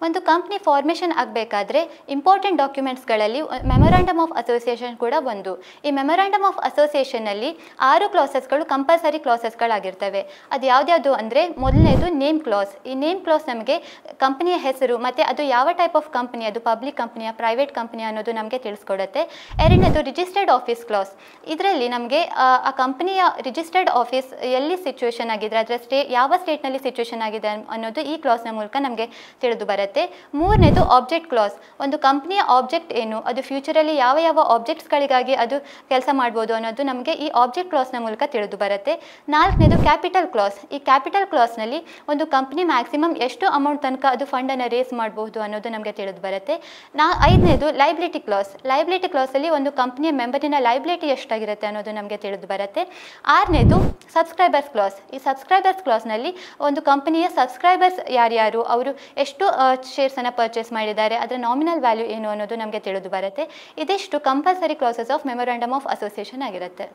ಒಂದು company formation ಆಗಬೇಕಾದ್ರೆ important ಡಾಕ್ಯುಮೆಂಟ್ಸ್ಗಳಲ್ಲಿ memorandum of association ಕೂಡ ಒಂದು. ಈ ಮೆಮೊರಾಂಡಮ್ ಆಫ್ ಅಸೋಸಿಯೇಷನ್ನಲ್ಲಿ 6 ಕ್ಲಾಸಸ್ಗಳು ಕಂಪಲ್ಸರಿ ಕ್ಲಾಸಸ್ಗಳಾಗಿರ್ತವೆ. ಅದು ಯಾವ್ದ್ಯಾವುದು ಅಂದರೆ, ಮೊದಲನೇದು ನೇಮ್ ಕ್ಲಾಸ್. ಈ ನೇಮ್ ಕ್ಲಾಸ್ ನಮಗೆ ಕಂಪನಿಯ ಹೆಸರು ಮತ್ತು ಅದು ಯಾವ ಟೈಪ್ ಆಫ್ ಕಂಪನಿ, ಅದು ಪಬ್ಲಿಕ್ ಕಂಪನಿಯ ಪ್ರೈವೇಟ್ ಕಂಪನಿ ಅನ್ನೋದು ನಮಗೆ ತಿಳಿಸ್ಕೊಡುತ್ತೆ. ಎರಡನೇದು ರಿಜಿಸ್ಟರ್ಡ್ ಆಫೀಸ್ ಕ್ಲಾಸ್. ಇದರಲ್ಲಿ ನಮಗೆ ಆ ಕಂಪನಿಯ ರಿಜಿಸ್ಟರ್ಡ್ ಆಫೀಸ್ ಎಲ್ಲಿ ಸಿಚುವೇಶನ್ ಆಗಿದೆ, ಅದರ ಯಾವ ಸ್ಟೇಟ್ನಲ್ಲಿ ಸಿಚುವೇಶನ್ ಆಗಿದೆ ಅನ್ನೋದು ಈ ಕ್ಲಾಸ್ನ ಮೂಲಕ ನಮಗೆ ತಿಳಿದು ಬರುತ್ತೆ. ಮೂರನೇದು ಆಬ್ಜೆಕ್ಟ್ ಕ್ಲಾಸ್. ಒಂದು ಕಂಪನಿಯ ಆಬ್ಜೆಕ್ಟ್ ಏನು, ಅದು ಫ್ಯೂಚರಲ್ಲಿ ಯಾವ ಯಾವ ಆಬ್ಜೆಕ್ಟ್ಸ್ಗಳಿಗಾಗಿ ಅದು ಕೆಲಸ ಮಾಡ್ಬೋದು ಅನ್ನೋದು ನಮಗೆ ಈ ಆಬ್ಜೆಕ್ಟ್ ಕ್ಲಾಸ್ನ ಮೂಲಕ ತಿಳಿದು ಬರುತ್ತೆ. ನಾಲ್ಕನೇದು ಕ್ಯಾಪಿಟಲ್ ಕ್ಲಾಸ್. ಈ ಕ್ಯಾಪಿಟಲ್ ಕ್ಲಾಸ್ನಲ್ಲಿ ಒಂದು ಕಂಪನಿ ಮ್ಯಾಕ್ಸಿಮಮ್ ಎಷ್ಟು ಅಮೌಂಟ್ ತನಕ ಅದು ಫಂಡನ್ನು ರೇಸ್ ಮಾಡಬಹುದು ಅನ್ನೋದು ನಮಗೆ ತಿಳಿದು ಬರುತ್ತೆ. ಐದನೇದು ಲೈಬಿಲಿಟಿ ಕ್ಲಾಸ್. ಲೈಬಿಲಿಟಿ ಕ್ಲಾಸಲ್ಲಿ ಒಂದು ಕಂಪನಿಯ ಮೆಂಬರಿನ ಲೈಬಿಲಿಟಿ ಎಷ್ಟಾಗಿರುತ್ತೆ ಅನ್ನೋದು ನಮಗೆ ತಿಳಿದು ಬರುತ್ತೆ. ಆರನೇದು ಸಬ್ಸ್ಕ್ರೈಬರ್ಸ್ ಕ್ಲಾಸ್. ಈ ಸಬ್ಸ್ಕ್ರೈಬರ್ಸ್ ಕ್ಲಾಸ್ನಲ್ಲಿ ಒಂದು ಕಂಪನಿಯ ಸಬ್ಸ್ಕ್ರೈಬರ್ಸ್ ಯಾರ್ಯಾರು, ಅವರು ಎಷ್ಟು ಶೇರ್ಸನ್ನು ಪರ್ಚೇಸ್ ಮಾಡಿದ್ದಾರೆ, ಅದರ ನಾಮಿನಲ್ ವ್ಯಾಲ್ಯೂ ಏನು ಅನ್ನೋದು ನಮಗೆ ತಿಳಿದು ಬರುತ್ತೆ. ಇದಿಷ್ಟು compulsory classes of memorandum of association ಆಗಿರುತ್ತೆ.